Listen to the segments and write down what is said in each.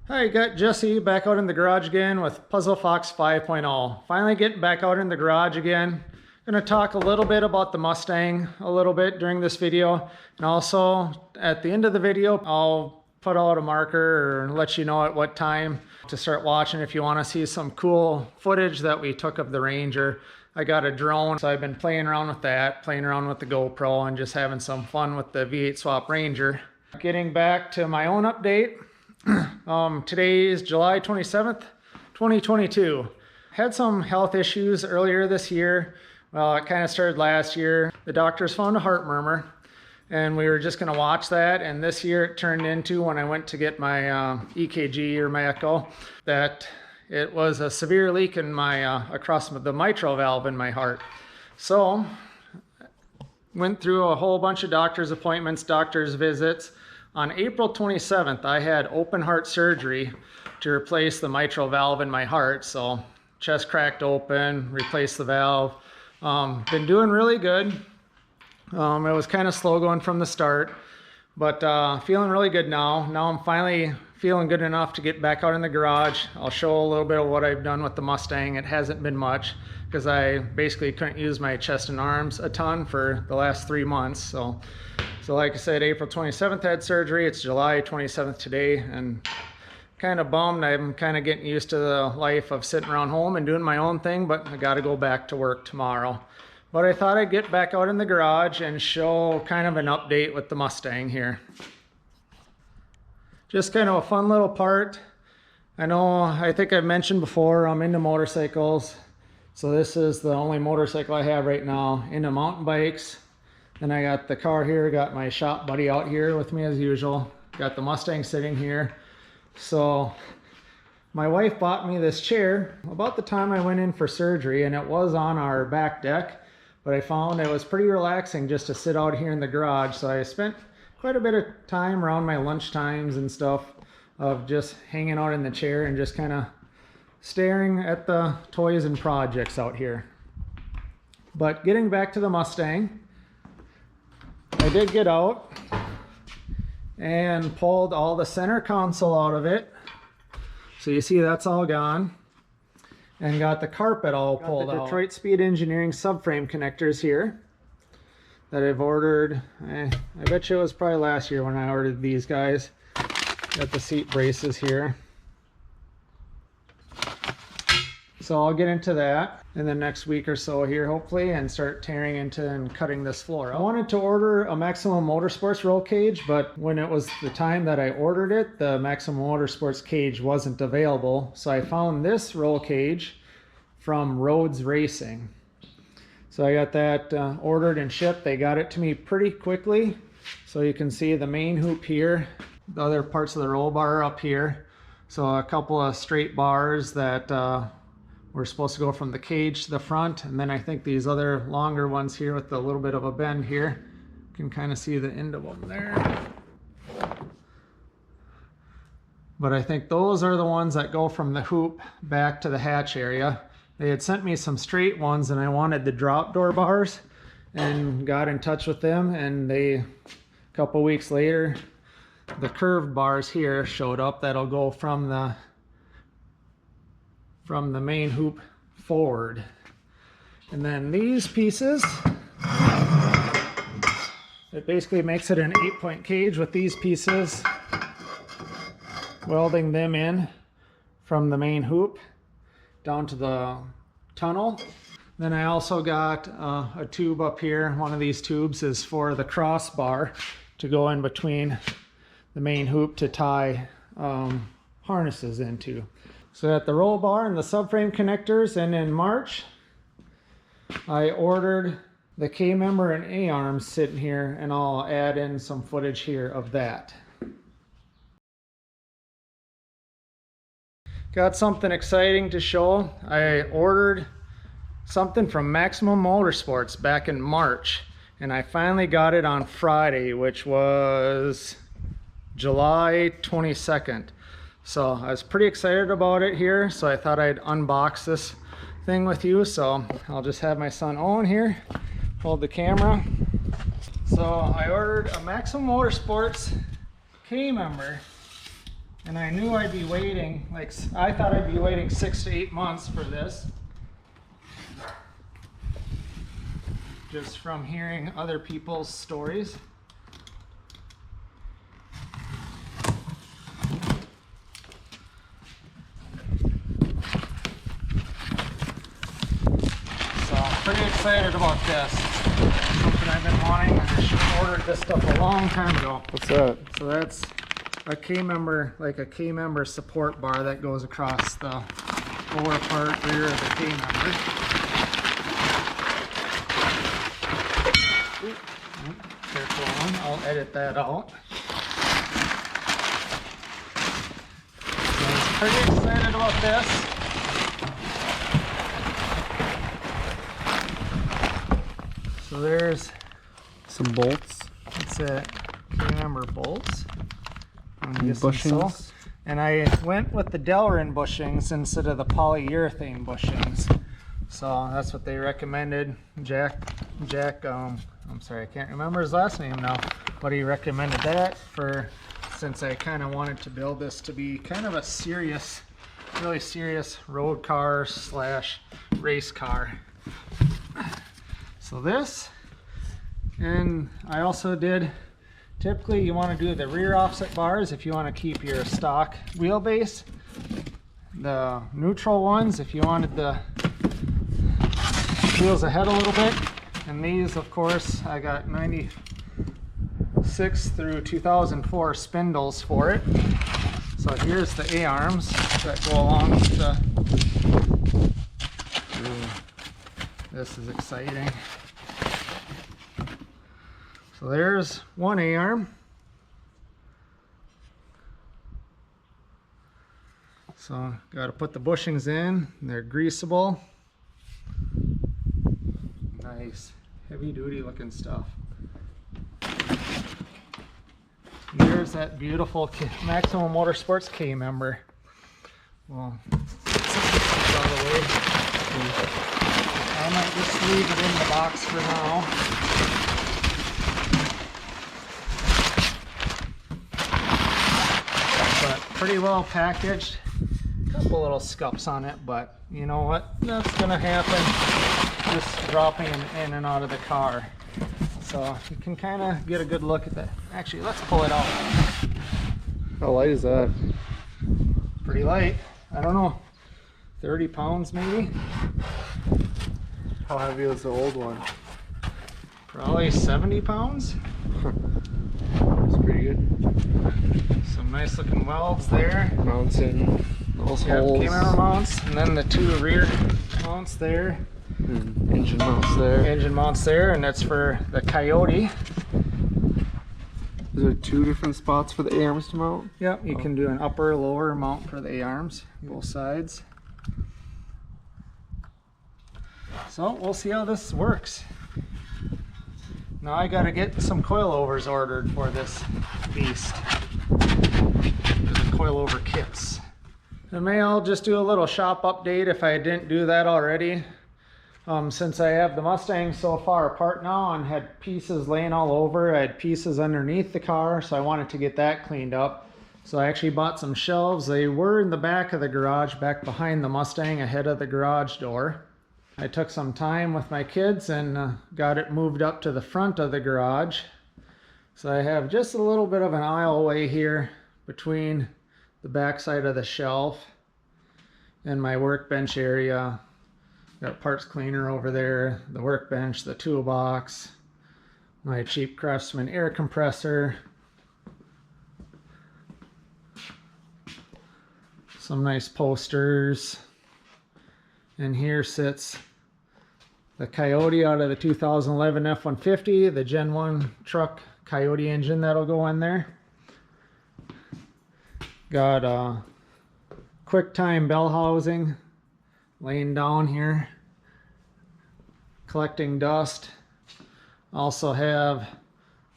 Hi, got Jesse back out in the garage again with Puzzle Fox 5.0. Finally getting back out in the garage again. Going to talk a little bit about the Mustang a little bit during this video. And also at the end of the video, I'll put out a marker or let you know at what time to start watching if you want to see some cool footage that we took of the Ranger. I got a drone, so I've been playing around with that, playing around with the GoPro and just having some fun with the V8 swap Ranger. Getting back to my own update. Today is July 27th, 2022. Had some health issues earlier this year. Well, it kind of started last year. The doctors found a heart murmur and we were just going to watch that. And this year it turned into, when I went to get my EKG or my echo, that it was a severe leak in my across the mitral valve in my heart. So went through a whole bunch of doctor's appointments, doctor's visits. On April 27th, I had open heart surgery to replace the mitral valve in my heart. So chest cracked open, replaced the valve. Been doing really good. It was kind of slow going from the start, but feeling really good now. Now I'm finally feeling good enough to get back out in the garage. I'll show a little bit of what I've done with the Mustang. It hasn't been much because I basically couldn't use my chest and arms a ton for the last 3 months. So like I said, April 27th I had surgery. It's July 27th today, and kind of bummed. I'm kind of getting used to the life of sitting around home and doing my own thing, but I got to go back to work tomorrow. But I thought I'd get back out in the garage and show kind of an update with the Mustang here. Just kind of a fun little part. I think I've mentioned before, I'm into motorcycles. So this is the only motorcycle I have right now. Into mountain bikes. Then I got the car here, got my shop buddy out here with me as usual. Got the Mustang sitting here. So my wife bought me this chair about the time I went in for surgery, and it was on our back deck, but I found it was pretty relaxing just to sit out here in the garage. So I spent quite a bit of time around my lunch times and stuff of just hanging out in the chair and just kind of staring at the toys and projects out here. But getting back to the Mustang, I did get out and pulled all the center console out of it. So you see that's all gone. And got the carpet all pulled out. Detroit Speed Engineering subframe connectors here that I've ordered. I bet you it was probably last year when I ordered these guys. Got the seat braces here. So I'll get into that in the next week or so here, hopefully, and start tearing into and cutting this floor out. I wanted to order a Maximum Motorsports roll cage, but when it was the time that I ordered it, the Maximum Motorsports cage wasn't available. So I found this roll cage from Rhodes Racing. So I got that ordered and shipped. They got it to me pretty quickly. So you can see the main hoop here, the other parts of the roll bar up here. So a couple of straight bars that we're supposed to go from the cage to the front, and then I think these other longer ones here with a little bit of a bend here. You can kind of see the end of them there. But I think those are the ones that go from the hoop back to the hatch area. They had sent me some straight ones and I wanted the drop door bars and got in touch with them, and a couple weeks later the curved bars here showed up that'll go from the main hoop forward. And then these pieces, it basically makes it an 8-point cage with these pieces, welding them in from the main hoop down to the tunnel. Then I also got a tube up here. One of these tubes is for the crossbar to go in between the main hoop to tie harnesses into. So at the roll bar and the subframe connectors, and in March I ordered the K-member and A-arms sitting here, and I'll add in some footage here of that. Got something exciting to show. I ordered something from Maximum Motorsports back in March, and I finally got it on Friday, which was July 22nd. So I was pretty excited about it here, so I thought I'd unbox this thing with you. So I'll just have my son Owen here hold the camera. So I ordered a Maximum Motorsports K-member And I knew I'd be waiting, like I thought I'd be waiting 6 to 8 months for this. Just from hearing other people's stories. So I'm pretty excited about this. Something I've been wanting, and I should have ordered this stuff a long time ago. What's that? So that's a K-member, like a K-member support bar that goes across the lower part rear of the K-member. Careful one, I'll edit that out. So I'm pretty excited about this. So there's Some bolts. It's a K-member bolts. Bushings. So. And I went with the Delrin bushings instead of the polyurethane bushings. So that's what they recommended. Jack, I'm sorry, I can't remember his last name now, but he recommended that for, since I kind of wanted to build this to be kind of a serious, really serious road car slash race car. So this, and I also did, typically you want to do the rear offset bars if you want to keep your stock wheelbase. The neutral ones if you wanted the wheels ahead a little bit. And these, of course, I got 96 through 2004 spindles for it. So here's the A-arms that go along with the... Ooh, this is exciting. So there's one A-arm. So got to put the bushings in. They're greasable. Nice, heavy duty looking stuff. And there's that beautiful Maximum Motorsports K-member. Well, out of the way. I might just leave it in the box for now. But pretty well packaged. A couple little scuffs on it, but you know what? That's gonna happen. Just dropping in and out of the car. So you can kind of get a good look at that. Actually, let's pull it out. How light is that? Pretty light. I don't know, 30 pounds maybe? How heavy was the old one? Probably 70 pounds. That's pretty good. Some nice looking welds there. Mounts in those holes. Camera mounts, and then the two rear mounts there. And engine mounts there. Engine mounts there, and that's for the Coyote. Is there two different spots for the A-arms to mount? Yep, you can do an upper, lower mount for the A-arms, both sides. So we'll see how this works. Now I gotta get some coilovers ordered for this beast. The coilover kits. I may I'll just do a little shop update if I didn't do that already. Since I have the Mustang so far apart now and had pieces laying all over, I had pieces underneath the car, so I wanted to get that cleaned up. So I actually bought some shelves. They were in the back of the garage, back behind the Mustang, ahead of the garage door. I took some time with my kids and got it moved up to the front of the garage. So I have just a little bit of an aisleway here between the back side of the shelf and my workbench area. Got a parts cleaner over there, the workbench, the toolbox, my cheap Craftsman air compressor, some nice posters, and here sits the Coyote out of the 2011 F-150, the Gen 1 truck Coyote engine that'll go in there. Got a QuickTime bell housing laying down here, collecting dust. Also have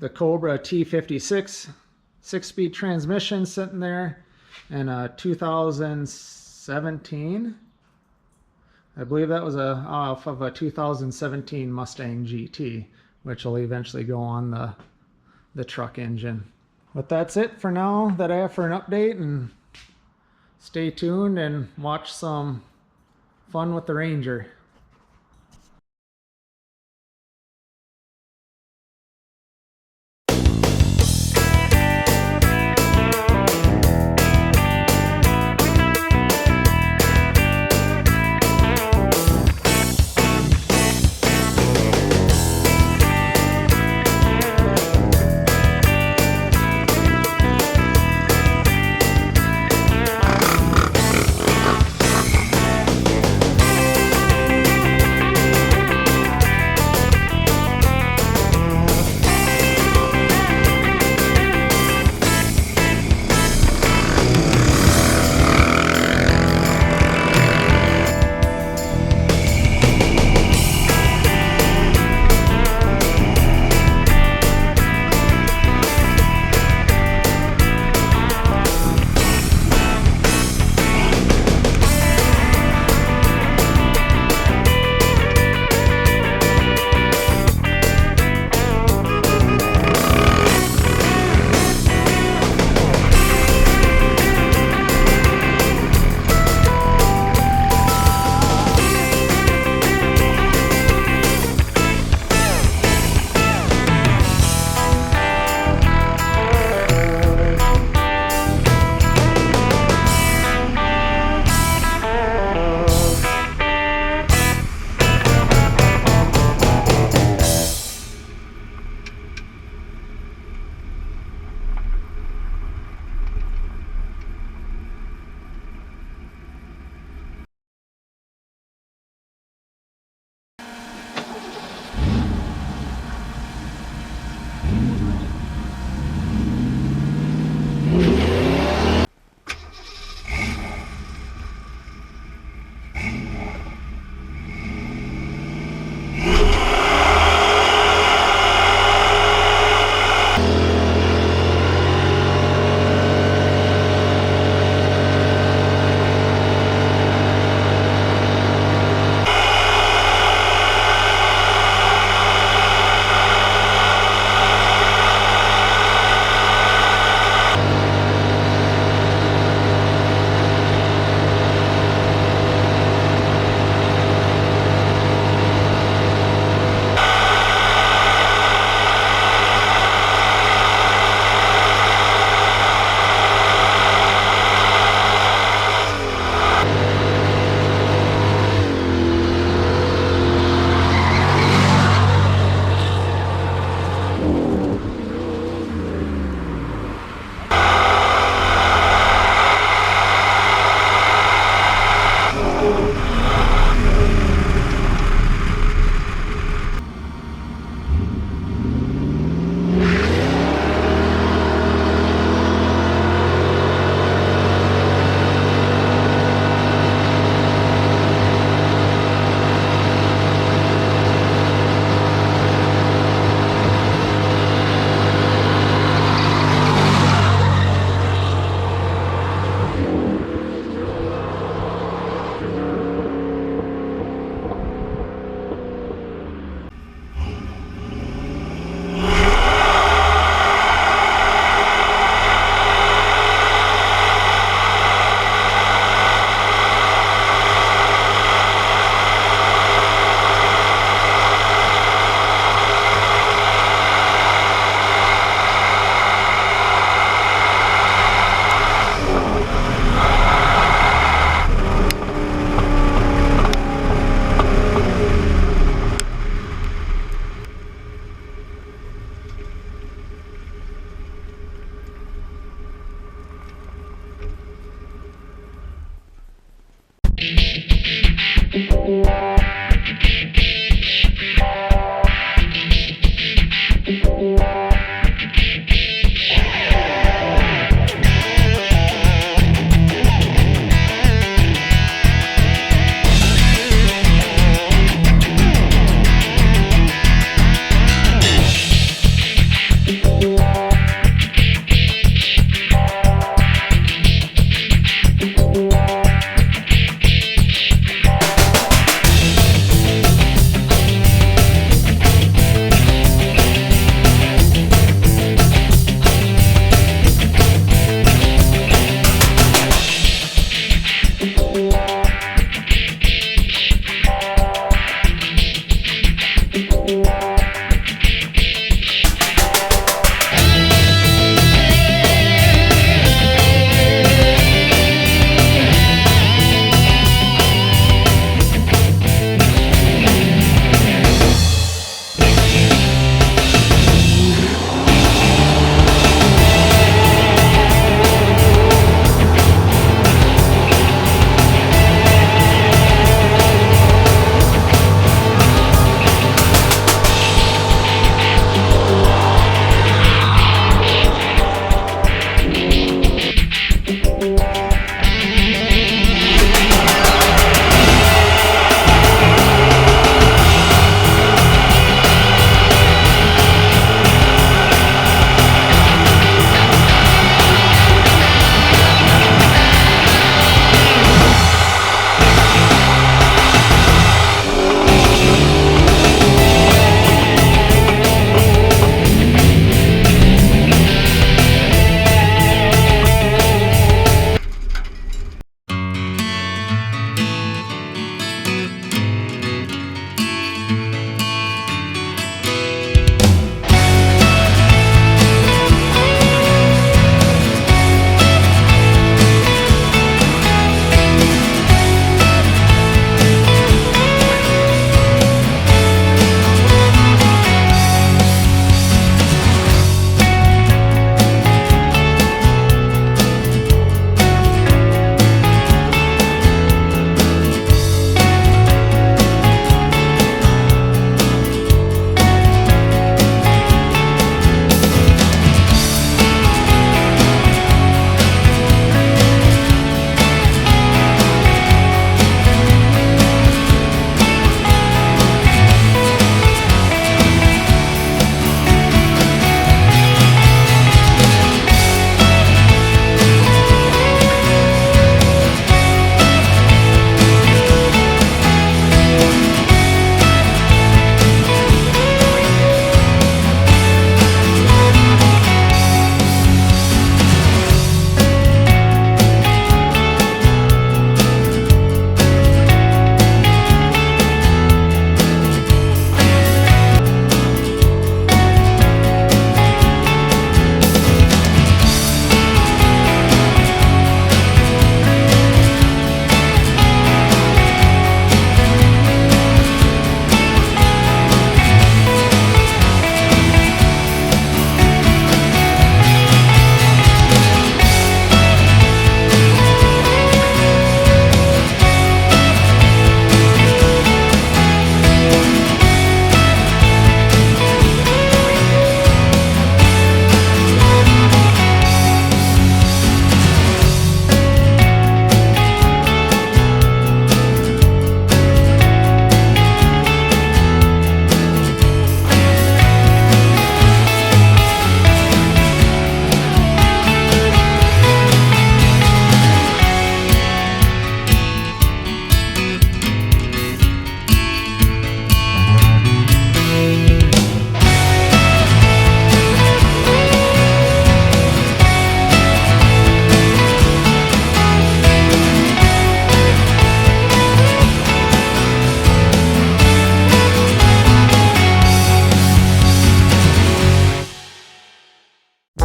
the Cobra T56 6-speed transmission sitting there, and a 2017, I believe that was off of a 2017 Mustang GT, which will eventually go on the truck engine. But that's it for now that I have for an update, and stay tuned and watch some fun with the Ranger.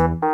Bye.